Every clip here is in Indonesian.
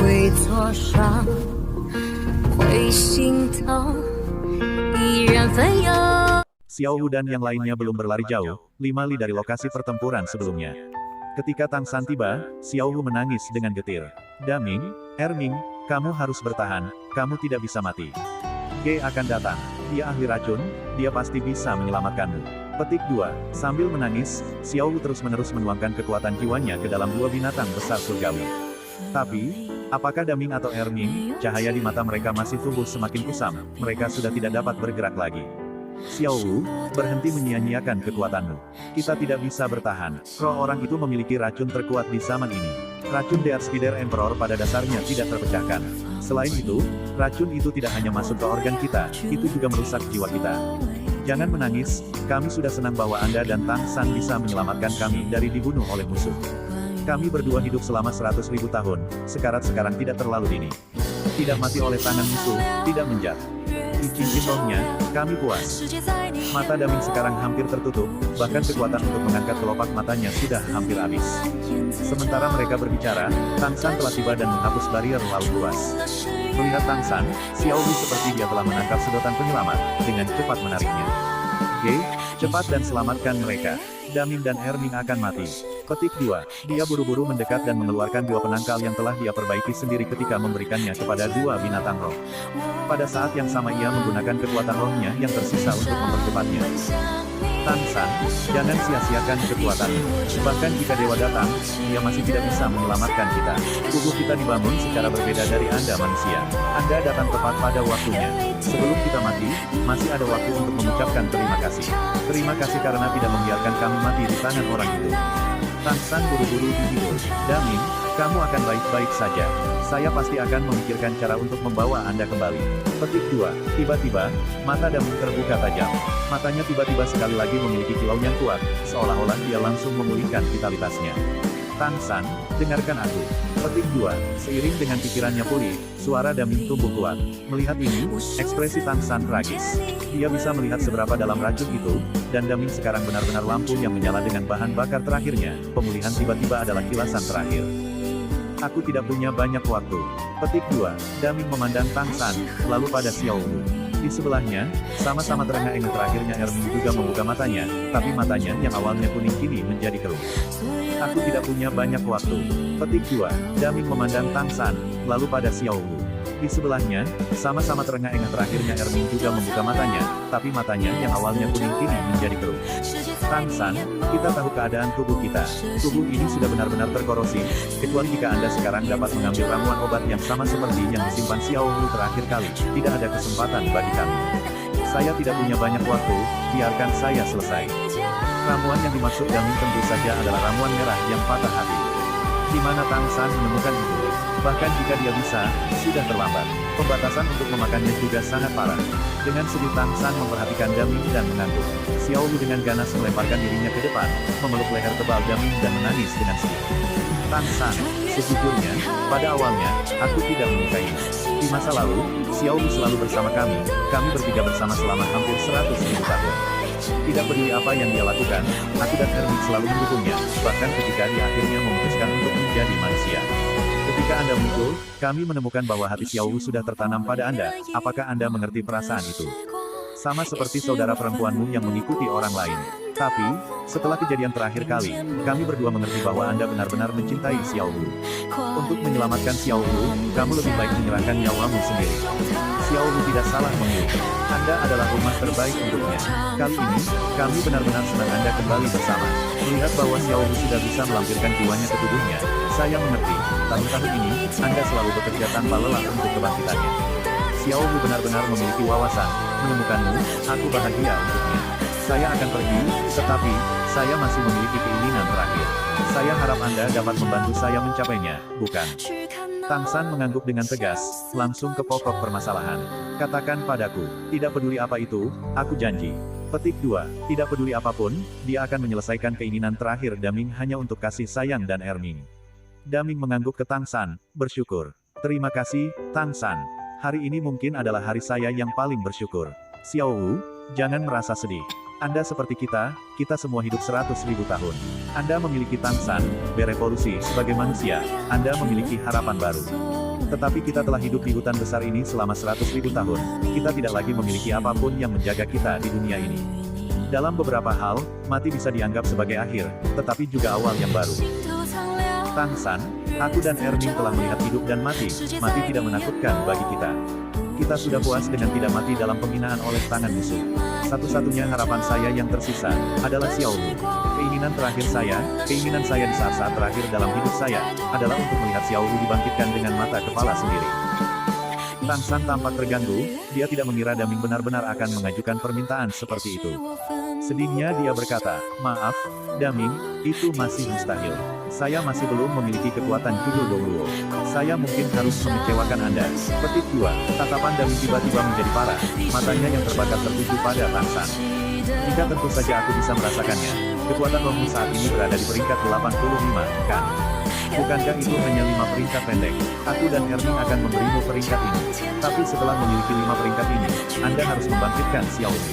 会挫伤，会心疼，依然奋勇。 Xiao Wu dan yang lainnya belum berlari jauh, 5 li dari lokasi pertempuran sebelumnya. Ketika Tang San tiba, Xiao Wu menangis dengan getir. Daming, Erming, kamu harus bertahan, kamu tidak bisa mati. Ge akan datang, dia ahli racun, dia pasti bisa menyelamatkanmu. Petik 2. Sambil menangis, Xiao Wu terus-menerus menuangkan kekuatan jiwanya ke dalam dua binatang besar surgawi. Tapi, apakah Daming atau Erming, cahaya di mata mereka masih tumbuh semakin kusam, mereka sudah tidak dapat bergerak lagi. Xiao Wu, berhenti menyia-nyiakan kekuatanmu. Kita tidak bisa bertahan. Roh orang itu memiliki racun terkuat di zaman ini. Racun Death Spider Emperor pada dasarnya tidak terpecahkan. Selain itu, racun itu tidak hanya masuk ke organ kita, itu juga merusak jiwa kita. Jangan menangis, kami sudah senang bahwa Anda dan Tang San bisa menyelamatkan kami dari dibunuh oleh musuh. Kami berdua hidup selama 100.000 tahun, sekarang tidak terlalu dini. Tidak mati oleh tangan musuh, tidak menjat. Di cincin rohnya, kami puas. Mata Daming sekarang hampir tertutup, bahkan kekuatan untuk mengangkat kelopak matanya sudah hampir habis. Sementara mereka berbicara, Tang San telah tiba dan menghapus barrier laut luas. Melihat Tang San, Xiao Wu seperti dia telah menangkap sedotan penyelamat, dengan cepat menariknya. Ge, cepat dan selamatkan mereka. Daming dan Erming akan mati. Petik 2. Dia buru-buru mendekat dan mengeluarkan dua penangkal yang telah dia perbaiki sendiri ketika memberikannya kepada dua binatang roh. Pada saat yang sama ia menggunakan kekuatan rohnya yang tersisa untuk mempercepatnya. Tang San, jangan sia-siakan kekuatanmu. Bahkan jika dewa datang, dia masih tidak bisa menyelamatkan kita. Tubuh kita dibangun secara berbeda dari Anda manusia. Anda datang tepat pada waktunya. Sebelum kita mati, masih ada waktu untuk mengucapkan terima kasih. Terima kasih karena tidak membiarkan kami mati di tangan orang itu. Tang San buru-buru dihibur. Daming, kamu akan baik-baik saja. Saya pasti akan memikirkan cara untuk membawa Anda kembali. Petik 2. Tiba-tiba, mata Daming terbuka tajam. Matanya tiba-tiba sekali lagi memiliki kilau yang kuat, seolah-olah dia langsung memulihkan vitalitasnya. Tang San, dengarkan aku. Petik 2. Seiring dengan pikirannya pulih, suara Daming tumbuh kuat. Melihat ini, ekspresi Tang San tragis. Dia bisa melihat seberapa dalam racun itu, dan Daming sekarang benar-benar lampu yang menyala dengan bahan bakar terakhirnya. Pemulihan tiba-tiba adalah kilasan terakhir. Aku tidak punya banyak waktu. Petik 2. Daming memandang Tang San, lalu pada Xiao Wu. Di sebelahnya, sama-sama terengah-engah terakhirnya Erming juga membuka matanya, tapi matanya yang awalnya kuning kini menjadi keruh. Aku tidak punya banyak waktu. Petik 2. Daming memandang Tang San, lalu pada Xiao Wu. Di sebelahnya, sama-sama terengah-engah terakhirnya Erming juga membuka matanya, tapi matanya yang awalnya kuning kini menjadi keruh. Tang San, kita tahu keadaan tubuh kita. Tubuh ini sudah benar-benar terkorosi, kecuali jika Anda sekarang dapat mengambil ramuan obat yang sama seperti yang disimpan Xiao Wu terakhir kali, tidak ada kesempatan bagi kami. Saya tidak punya banyak waktu, biarkan saya selesai. Ramuan yang dimaksud Daming tentu saja adalah ramuan merah yang patah hati. Di mana Tang San menemukan itu? Bahkan jika dia bisa, sudah terlambat. Pembatasan untuk memakannya juga sangat parah. Dengan sedih Tang San memperhatikan Daming dan mengangguk. Xiao Wu dengan ganas melemparkan dirinya ke depan, memeluk leher tebal Daming dan menangis dengan sedih. Tang San, sejujurnya, pada awalnya, aku tidak menyukainya. Di masa lalu, Xiao Wu selalu bersama kami bertiga bersama selama hampir 100.000 tahun. Tidak peduli apa yang dia lakukan, aku dan Erming selalu mendukungnya, bahkan ketika dia akhirnya memutuskan untuk menjadi manusia. Ketika Anda muncul, kami menemukan bahwa hati Xiao Wu sudah tertanam pada Anda. Apakah Anda mengerti perasaan itu? Sama seperti saudara perempuanmu yang mengikuti orang lain. Tapi, setelah kejadian terakhir kali, kami berdua mengerti bahwa Anda benar-benar mencintai Xiao Wu. Untuk menyelamatkan Xiao Wu, kamu lebih baik menyerahkan nyawamu sendiri. Xiao Wu tidak salah memilih. Anda adalah rumah terbaik untuknya. Kali ini, kami benar-benar senang Anda kembali bersama. Melihat bahwa Xiao Wu sudah bisa melampirkan jiwanya ke tubuhnya, saya mengerti, tahun-tahun ini, Anda selalu bekerja tanpa lelah untuk kebangkitannya. Xiao Wu benar-benar memiliki wawasan. Menemukanmu, aku bahagia untuknya. Saya akan pergi, tetapi, saya masih memiliki keinginan terakhir. Saya harap Anda dapat membantu saya mencapainya, bukan? Tang San mengangguk dengan tegas, langsung ke pokok permasalahan. Katakan padaku, tidak peduli apa itu, aku janji. Petik 2. Tidak peduli apapun, dia akan menyelesaikan keinginan terakhir Daming hanya untuk kasih sayang dan Erming. Daming mengangguk ke Tang San, bersyukur. Terima kasih, Tang San. Hari ini mungkin adalah hari saya yang paling bersyukur. Xiao Wu, jangan merasa sedih. Anda seperti kita semua hidup 100.000 tahun. Anda memiliki Tang San, berevolusi sebagai manusia, Anda memiliki harapan baru. Tetapi kita telah hidup di hutan besar ini selama 100.000 tahun, kita tidak lagi memiliki apapun yang menjaga kita di dunia ini. Dalam beberapa hal, mati bisa dianggap sebagai akhir, tetapi juga awal yang baru. Tang San, aku dan Erning telah melihat hidup dan mati tidak menakutkan bagi kita. Kita sudah puas dengan tidak mati dalam penghinaan oleh tangan musuh. Satu-satunya harapan saya yang tersisa, adalah Xiao Wu. Keinginan saya di saat-saat terakhir dalam hidup saya, adalah untuk melihat Xiao Wu dibangkitkan dengan mata kepala sendiri. Tang San tampak terganggu, dia tidak mengira Daming benar-benar akan mengajukan permintaan seperti itu. Sedihnya dia berkata, maaf, Daming, itu masih mustahil. Saya masih belum memiliki kekuatan Judul Douruo. Saya mungkin harus mengecewakan Anda. Petik 2, tatapan Daming tiba-tiba menjadi parah, matanya yang terbakar tertuju pada Tang San. Jika tentu saja aku bisa merasakannya, kekuatan rohmu saat ini berada di peringkat 85, kan? Bukankah itu hanya 5 peringkat pendek? Aku dan Erning akan memberimu peringkat ini. Tapi setelah memiliki 5 peringkat ini, Anda harus membangkitkan Xiao Wu.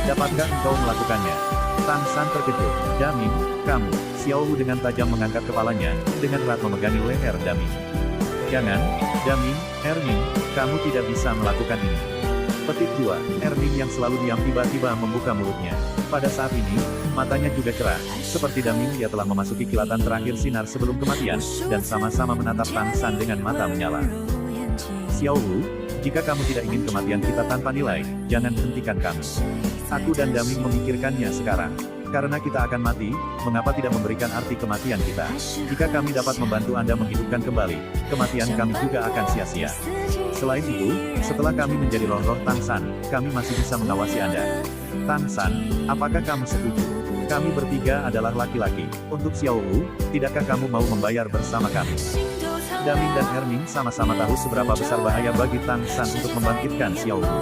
Dapatkah engkau melakukannya? Tang San terkejut. Daming, kamu. Xiao Wu dengan tajam mengangkat kepalanya, dengan erat memegangi leher Daming. Jangan, Daming, Erning, kamu tidak bisa melakukan ini. Petik 2, Erning yang selalu diam tiba-tiba membuka mulutnya. Pada saat ini, matanya juga cerah. Seperti Daming, dia telah memasuki kilatan terakhir sinar sebelum kematian, dan sama-sama menatap Tang San dengan mata menyala. Xiao Wu, jika kamu tidak ingin kematian kita tanpa nilai, jangan hentikan kami. Aku dan Daming memikirkannya sekarang. Karena kita akan mati, mengapa tidak memberikan arti kematian kita? Jika kami dapat membantu Anda menghidupkan kembali, kematian kami juga akan sia-sia. Selain itu, setelah kami menjadi roh-roh Tang San, kami masih bisa mengawasi Anda. Tang San, apakah kamu setuju? Kami bertiga adalah laki-laki. Untuk Xiao Wu, tidakkah kamu mau membayar bersama kami? Daming dan Erning sama-sama tahu seberapa besar bahaya bagi Tang San untuk membangkitkan Xiao Wu.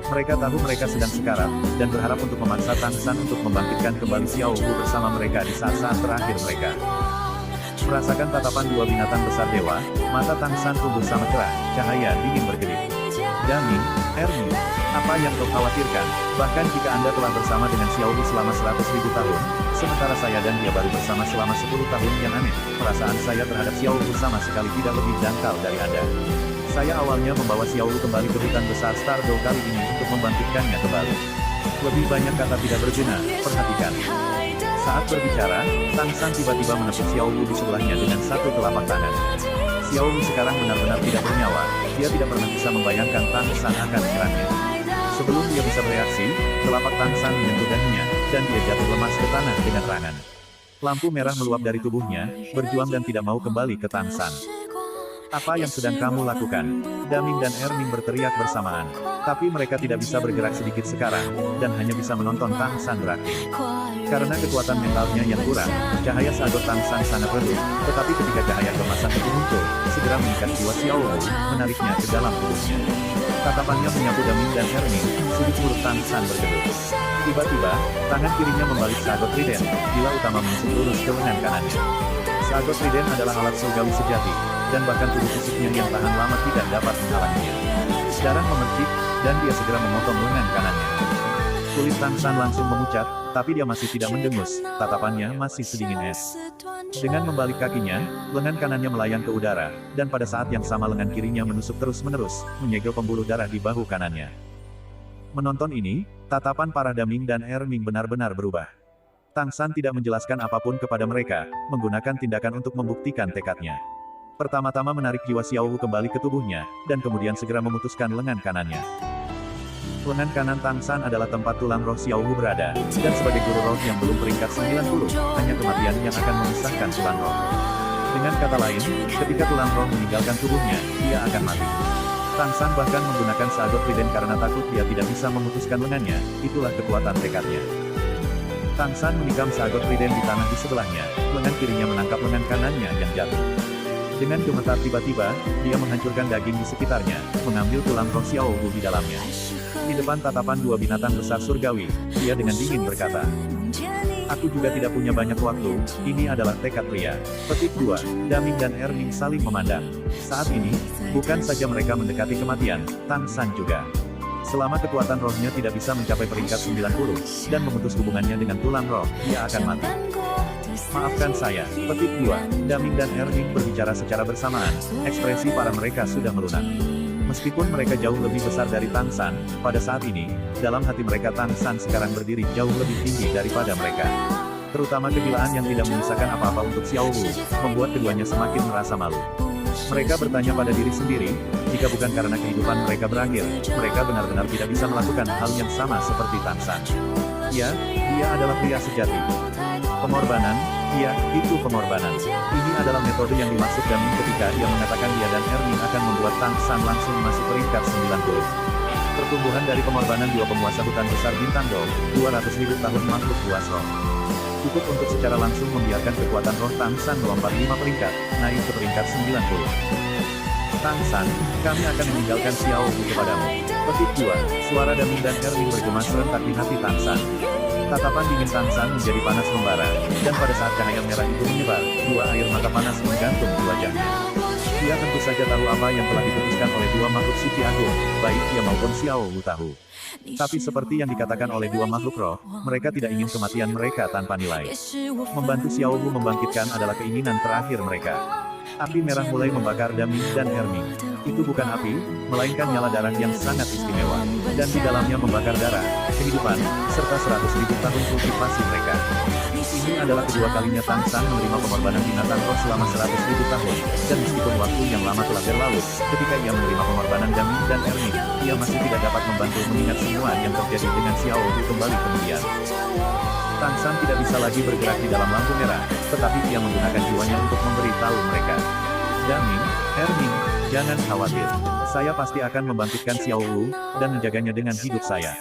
Mereka tahu mereka sedang sekarat, dan berharap untuk memaksa Tang San untuk membangkitkan kembali Xiao Wu bersama mereka di saat-saat terakhir mereka. Merasakan tatapan 2 binatang besar dewa, mata Tang San tumbuh sama cerah, cahaya dingin berkedip. Daming, Erning, apa yang kau khawatirkan? Bahkan jika Anda telah bersama dengan Xiao Wu selama 100.000 tahun, sementara saya dan dia baru bersama selama 10 tahun yang aneh, perasaan saya terhadap Xiao Wu sama sekali tidak lebih dangkal dari Anda. Saya awalnya membawa Xiao Wu kembali ke hutan besar Stardow kali ini untuk membangkitkannya kembali. Lebih banyak kata tidak berguna, perhatikan. Saat berbicara, Tang San tiba-tiba menepuk Xiao Wu di sebelahnya dengan satu telapak tangan. Xiao Wu sekarang benar-benar tidak bernyawa, dia tidak pernah bisa membayangkan Tang San akan menyerangnya. Sebelum dia bisa bereaksi, telapak Tang San menyentuh dahinya, dan dia jatuh lemas ke tanah dengan rangan. Lampu merah meluap dari tubuhnya, berjuang dan tidak mau kembali ke Tang San. Apa yang sedang kamu lakukan? Daming dan Erning berteriak bersamaan. Tapi mereka tidak bisa bergerak sedikit sekarang, dan hanya bisa menonton Tang San berakhir. Karena kekuatan mentalnya yang kurang, cahaya sagot Tang San sangat redup, tetapi ketika cahaya kemasan itu muncul, segera mengikat jiwa Xiao Wu, menariknya ke dalam tubuhnya. Tatapannya menyapu Daming dan Erning, sudut mulut Tang San berkedut. Tiba-tiba, tangan kirinya membalik sagot trident, bila utama menusuk lurus ke lengan kanannya. Sagot trident adalah alat surgawi sejati, dan bahkan tubuh fisiknya yang tahan lama tidak dapat menghalanginya. Darah memercik, dan dia segera memotong lengan kanannya. Kulit Tang San langsung memucat, tapi dia masih tidak mendengus, tatapannya masih sedingin es. Dengan membalik kakinya, lengan kanannya melayang ke udara, dan pada saat yang sama lengan kirinya menusuk terus-menerus, menyegel pembuluh darah di bahu kanannya. Menonton ini, tatapan para Daming dan Erning benar-benar berubah. Tang San tidak menjelaskan apapun kepada mereka, menggunakan tindakan untuk membuktikan tekadnya. Pertama-tama menarik jiwa Xiao Wu kembali ke tubuhnya, dan kemudian segera memutuskan lengan kanannya. Lengan kanan Tang San adalah tempat tulang roh Xiao Wu berada, dan sebagai guru roh yang belum peringkat 90, hanya kematian yang akan memisahkan tulang roh. Dengan kata lain, ketika tulang roh meninggalkan tubuhnya, dia akan mati. Tang San bahkan menggunakan sagot trident karena takut dia tidak bisa memutuskan lengannya, itulah kekuatan tekadnya. Tang San menikam sagot trident di tanah di sebelahnya, lengan kirinya menangkap lengan kanannya yang jatuh. Dengan gemetar tiba-tiba, dia menghancurkan daging di sekitarnya, mengambil tulang roh Xiao Wu di dalamnya. Di depan tatapan 2 binatang besar surgawi, dia dengan dingin berkata, "Aku juga tidak punya banyak waktu, ini adalah tekad pria." Petik 2, Daming dan Erning saling memandang. Saat ini, bukan saja mereka mendekati kematian, Tang San juga. Selama kekuatan rohnya tidak bisa mencapai peringkat 90, dan memutus hubungannya dengan tulang roh, dia akan mati. Maafkan saya. Petik 2. Daming dan Erming berbicara secara bersamaan, ekspresi para mereka sudah melunak. Meskipun mereka jauh lebih besar dari Tang San, pada saat ini, dalam hati mereka Tang San sekarang berdiri jauh lebih tinggi daripada mereka. Terutama kegilaan yang tidak menyisakan apa-apa untuk Xiao Wu, membuat keduanya semakin merasa malu. Mereka bertanya pada diri sendiri, jika bukan karena kehidupan mereka berakhir, mereka benar-benar tidak bisa melakukan hal yang sama seperti Tang San. Ya, dia adalah pria sejati. Pengorbanan, ya, itu pengorbanan. Ini adalah metode yang dimaksud Daming ketika ia mengatakan dia dan Erming akan membuat Tang San langsung masuk peringkat 90. Pertumbuhan dari pengorbanan dua penguasa hutan besar bintang Dong, 200.000 tahun makhluk buas roh. Cukup untuk secara langsung membiarkan kekuatan roh Tang San melompat 5 peringkat, naik ke peringkat 90. Tang San, kami akan meninggalkan Xiao Wu kepadamu. Petik 2. Suara Daming dan Erming bergema serentak di hati Tang San. Tatapan dingin Tang San menjadi panas membara, dan pada saat cahaya merah itu menyebar, dua air mata panas menggantung di wajahnya. Dia tentu saja tahu apa yang telah diputuskan oleh dua makhluk suci agung, baik dia maupun Xiao Wu tahu. Tapi seperti yang dikatakan oleh dua makhluk roh, mereka tidak ingin kematian mereka tanpa nilai. Membantu Xiao Wu membangkitkan adalah keinginan terakhir mereka. Api merah mulai membakar Daming dan Erming. Itu bukan api, melainkan nyala darah yang sangat istimewa. Dan di dalamnya membakar darah, kehidupan, serta 100.000 tahun kultivasi mereka. Ini adalah kedua kalinya Tang San menerima pengorbanan binatang roh selama 100.000 tahun. Dan meskipun waktu yang lama telah berlalu, ketika ia menerima pengorbanan Daming dan Erming, ia masih tidak dapat membantu mengingat semua yang terjadi dengan Xiao Wu kembali kemudian. Tang San tidak bisa lagi bergerak di dalam lampu merah, tetapi ia menggunakan jiwanya untuk memberitahu mereka. Daming, Erming, jangan khawatir. Saya pasti akan membangkitkan Xiao Wu, dan menjaganya dengan hidup saya.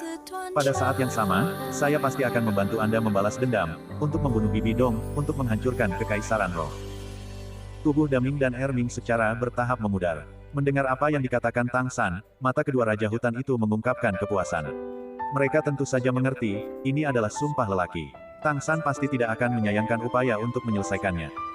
Pada saat yang sama, saya pasti akan membantu Anda membalas dendam, untuk membunuh Bibi Dong, untuk menghancurkan kekaisaran roh. Tubuh Daming dan Erming secara bertahap memudar. Mendengar apa yang dikatakan Tang San, mata kedua raja hutan itu mengungkapkan kepuasan. Mereka tentu saja mengerti, ini adalah sumpah lelaki. Tang San pasti tidak akan menyayangkan upaya untuk menyelesaikannya.